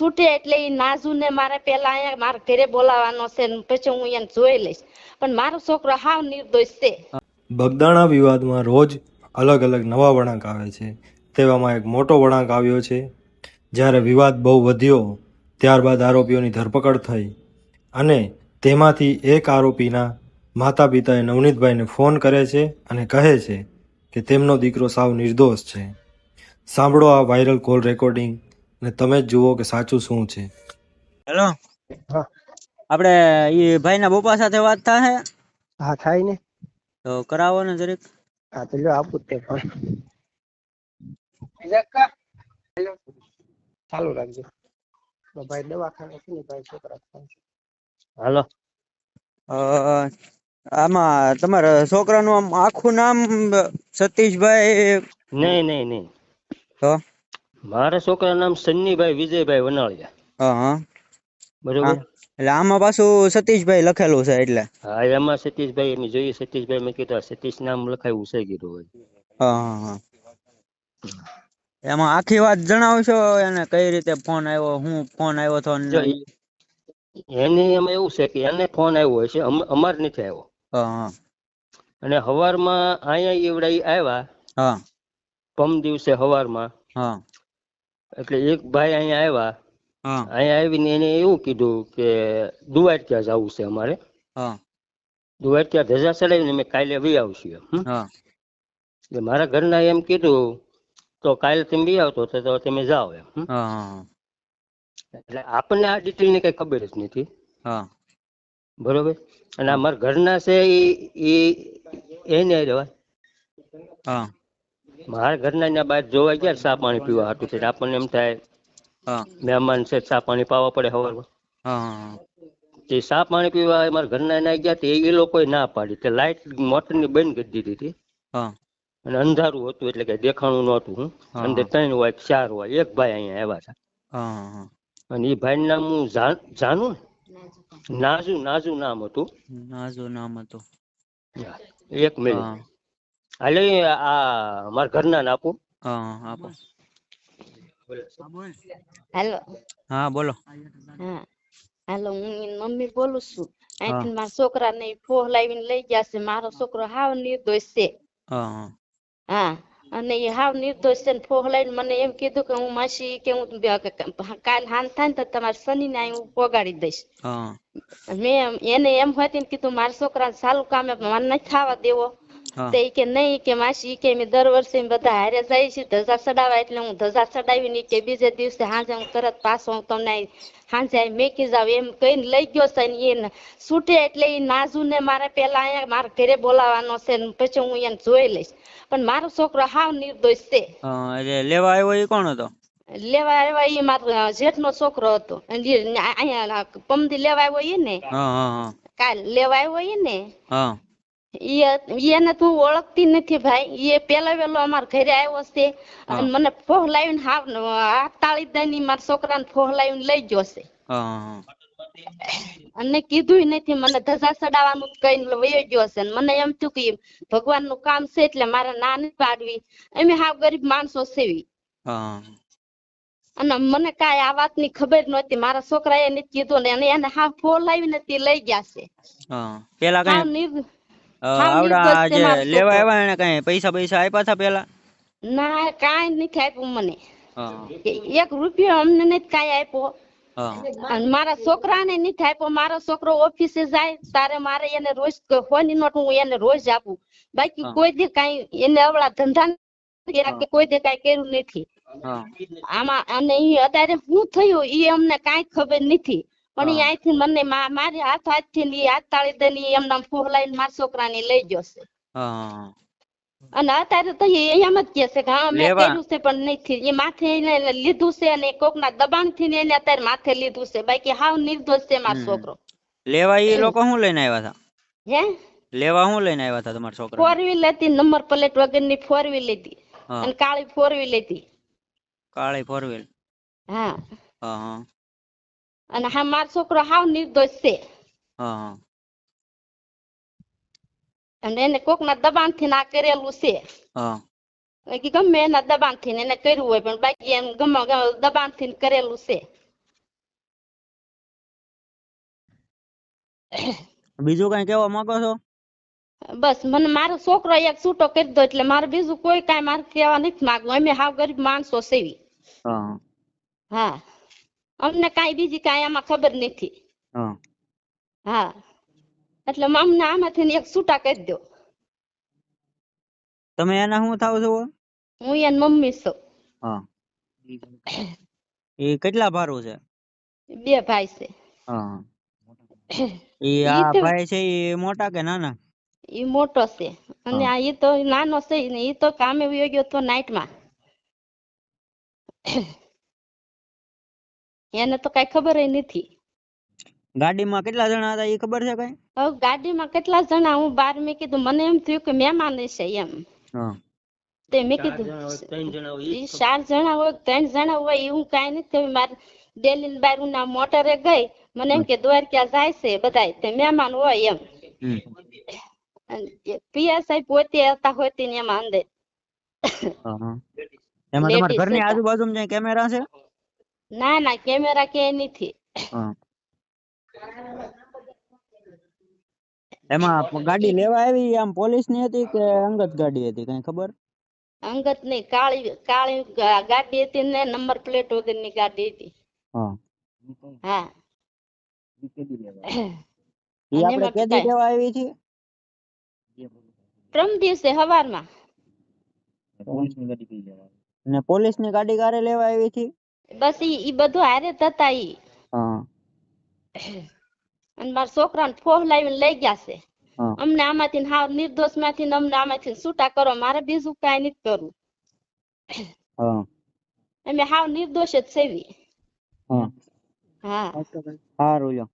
છૂટે એટલે ઈ નાજુ ને મારે પેલા અહીંયા મારા ઘરે બોલાવવાનો છે ને પછી હું એને જોઈ લઈશ, પણ મારો છોકરો હાવ નિર્દોષ છે. બગદાણા વિવાદમાં રોજ અલગ અલગ નવા વળાંક આવે છે. તેવામાં એક મોટો વળાંક આવ્યો છે. જ્યારે વિવાદ બહુ વધ્યો ત્યારબાદ આરોપીઓની ધરપકડ થઈ અને તેમાંથી એક આરોપીના માતા પિતાએ નવનીતભાઈને ફોન કરે છે અને કહે છે કે તેમનો દીકરો સાવ નિર્દોષ છે. સાંભળો આ વાયરલ કોલ રેકોર્ડિંગ અને તમે જ જુઓ કે સાચું શું છે. હેલો, હા આપણે ઈ ભાઈના પપ્પા સાથે વાત થાય હા થાય ને. તો કરાવો ને જરીક. હા તો લ્યો આપું તે ફોન ચાલુ રાખજો. તો ભાઈ દવાખાને છે ને ભાઈ છોકરા થાય. હાલો. આમાં તમારા છોકરાનું આમ આખું નામ સતીશભાઈ? નહીં. તો મારા છોકરા નામ સન્નીભાઈ વિજયભાઈ વનાળિયા. હા હા બરોબર. એટલે આમાં પાછું સતીશભાઈ લખેલું છે એટલે. હા, એમાં સતીશભાઈ એમ જોઈએ. સતીશભાઈ મેં કીધું સતીશ નામ લખાયું છે કીધું હોય. હા. એમાં આખી વાત જણાવશો એને કઈ રીતે ફોન આવ્યો, હું ફોન આવ્યો તો? એને એમાં એવું છે કે એને ફોન આવ્યો હશે, અમાર નથી આવ્યો. હા અને હવારમાં અહીંયા એવડા આવ્યા. હા પમ દિવસે હવારમાં. હા એટલે એક ભાઈ અહીંયા આવ્યા. હા અહીંયા આવીને એને એવું કીધું કે દુવારક્યા જવું છે અમારે. હા દુવારક્યા ધજા ચડાવીને અમે કાલે વી આવશું એમ. હા એટલે મારા ઘરના એમ કીધું તો કાલે તમે વી આવતો તો તમે જાઓ એમ. હા એટલે આપણને આ ડિટેલ ની કઈ ખબર જ નથી. હા બરોબર. અને અમારા ઘરના છે એને રહેવાય. હા મારા ઘરના બહાર જોવા ગયા ચા પાણી પીવા હાટું છે. આપણને એમ થાય હા મહેમાન છે, ચા પાણી પાવા પડે સવારમાં. હા તે ચા પાણી પીવા મારા ઘરના ના ગયા એ લોકોએ ના પાડી. તે લાઈટ મોટર ની બંધ કરી દીધી હતી. હા અને અંધારું હતું એટલે કઈ દેખાણું નહોતું. અંદર 3 હોય 4 હોય. એક ભાઈ અહીંયા આવ્યા હતા. હા અને એ ભાઈ નામ હું જાણું નાજુ નામ હતું. નાજુ નામ હતું. એક મિનિટ હાલે આ મારા ઘરના ને આપું. હા આપો. હાલો. હા બોલો. હા હાલો, હું એની મમ્મી બોલું છું. હા અહીંથી મારા છોકરા ને ફોહ લાવીને લઈ ગયા છે. મારો છોકરો હાવ નિર્દોષ છે. હા હા, અને એ હાવ નિર્દોષ છે ને ફોહ લઈને મને એમ કીધું કે હું માસી કે હું કાલ હાન થાય ને તો તમારા શનિને અહીં હું પોગાડી દઈશ. હા મેં એને એમ હતી ને કીધું મારા છોકરા ચાલુ કામે મને નથી ખાવા દેવો. હા તો એ કે નહીં કે માસી કે મેં દર વર્ષે બધા હારે જાય છે ધજા ચડાવવા, એટલે હું ધજા ચડાવી કે બીજે દિવસે સાંજે હું તરત પાછો હું તમને સાંજે મેકી જાવ એમ કહીને લઈ ગયો છે. ને એને છૂટે એટલે એ નાજુ ને મારે પેલા અહીંયા મારા ઘરે બોલાવવાનો છે ને પછી હું એને જોઈ લઈશ, પણ મારો છોકરો હાવ નિર્દોષ છે. એટલે લેવા આવ્યો એ કોણ હતો? લેવા આવ્યા એ મારો જેઠનો છોકરો હતો. અહીંયા પમદી લેવા આવ્યો એ ને, કાલ લેવા આવ્યો એ ને, એને તું ઓળખતી નથી ભાઈ. એ પેલા વેલો અમારા ઘરે આવ્યો છે અને મને ફોહ લાવીને હાથ તાળી દઈને મારા છોકરાને ફોહ લાવીને લઈ ગયો છે. અને કીધું નથી મને ધજા ચડાવવાનું કઈ વયો ગયો છે. મને એમ થયું કે ભગવાન નું કામ છે એટલે મારે ના નથી પાડવી. અમે હાવ ગરીબ માણસો સેવી. અને મને કાંઈ આ વાત ની ખબર નહોતી. મારા છોકરા એ નથી કીધું ને એને હાવ ફોહ લાવીને લઈ ગયા છે. પેલા કઈ આવડા જે લેવા આવ્યા એને કઈ પૈસા આપ્યા હતા પેલા? ના, કાંઈ નથી આપ્યું મને. 1 રૂપિયો અમને નથી કાંઈ આપ્યો. અને મારા છોકરાને નથી આપ્યો. મારો છોકરો ઓફિસે જાય તારે મારે એને રોજ હોની નોટ હું એને રોજ આપું. બાકી કોઈ દી કાંઈ એને અવળા ધંધા કોઈ દી કાંઈ કર્યું નથી આમાં. અને અત્યારે શું થયું એ અમને કાંઈ ખબર નથી. પણ એ અહીંથી મને મારી હાથથી હાથ તાળી દઈને એમના ફોહલાઈને મારા છોકરાને લઈ ગયો છે. અને અત્યારે તો એમ જ કે છે કે હા મેં કર્યું છે પણ નથી. એ માથે એને લીધું છે અને કોકના દબાણ થી એને અત્યારે માથે લીધું છે. બાકી હાવ નિર્દોષ છે મારો છોકરો. લેવા એ લોકો શું લઈને આવ્યા હતા? હે લેવા શું લઈને આવ્યા હતા તમારા છોકરા? 4 વ્હીલ હતી, નંબર પ્લેટ વગરની 4 વ્હીલ હતી અને કાળી 4 વ્હીલ હતી. કાળી 4 વ્હીલ? હા. અને હા મારો છોકરો હાવ નિર્દોષ છે. અને એને કોકના દબાણ થી ના કરેલું છે. ગમે એના દબાણ થી એને કર્યું હોય પણ બાકી એમ ગમે દબાણ થી કરેલું છે. બીજું કઈ કેવા માંગો છો? બસ મને મારો છોકરો એક છૂટો કરી દો એટલે મારે બીજું કોઈ કાંઈ મારે કહેવા નથી માંગવું. અમે હાવ ગરીબ માણસો સેવી. હા હા અમને કાંઈ બીજી કાંઈ આમાં ખબર નથી. હા હા એટલે અમને આમાંથી એક છૂટા કરી દો. તમે એના શું થાવ છો? હું એની મમ્મી છું. હા એ કેટલા ભારું છે? 2 ભાઈ છે. હા એ ઈ આ તો ભાઈ છે એ મોટા કે નાના? ઈ મોટો છે અને હા આ ઈ તો નાનો છે ને ઈ તો કામે વયો ગયો તો નાઈટમાં. એને તો કઈ ખબર નથી. ગાડીમાં કેટલા જણા હતા એ ખબર છે કઈ? હવે ગાડીમાં કેટલા જણા હું બહાર મેં કીધું મને એમ થયું કે મહેમાન છે એમ. હા તે મેં કીધું 3 જણા હોય ઈ 4 જણા હોય 3 જણા હોય એવું કાંઈ નથી ખબર. મારે ડેલી બાર ના મોટરે ગઈ મને એમ કે દ્વારકા જાય છે બધાય તે મહેમાન હોય એમ. પીએસઆઈ પોતે હતા હોતી ને એમાં અંદર એમાં તમારા લેડીઝ ઘરની હતા. આજુબાજુમાં ક્યાંય કેમેરા છે? ના ના કેમેરા કે નથી. હા એમાં ગાડી લેવા આવી આમ પોલીસ ની હતી કે અંગત ગાડી હતી કઈ ખબર? અંગત નહીં કાળી કાળી ગાડી હતી ને નંબર પ્લેટ વગરની ગાડી હતી. હા હા ઈ અને આપણે એમાં કેદી લેવા આવી છે? પ્રમ દિવસે હવારમાં. ને પોલીસ ની ગાડી કારે લેવા આવી છે? બસ ઈ બધું હારે જ હતા ઈ. હા અને મારા છોકરાને ફોહલાવીને લઈ ગયા છે. હા અમને આમાંથી હાવ નિર્દોષ માંથી અમને આમાંથી છૂટા કરો. મારે બીજું કાંઈ નથી કરવું. હા અમે હાવ નિર્દોષ જ સેવી. હા હા સારું લ્યો.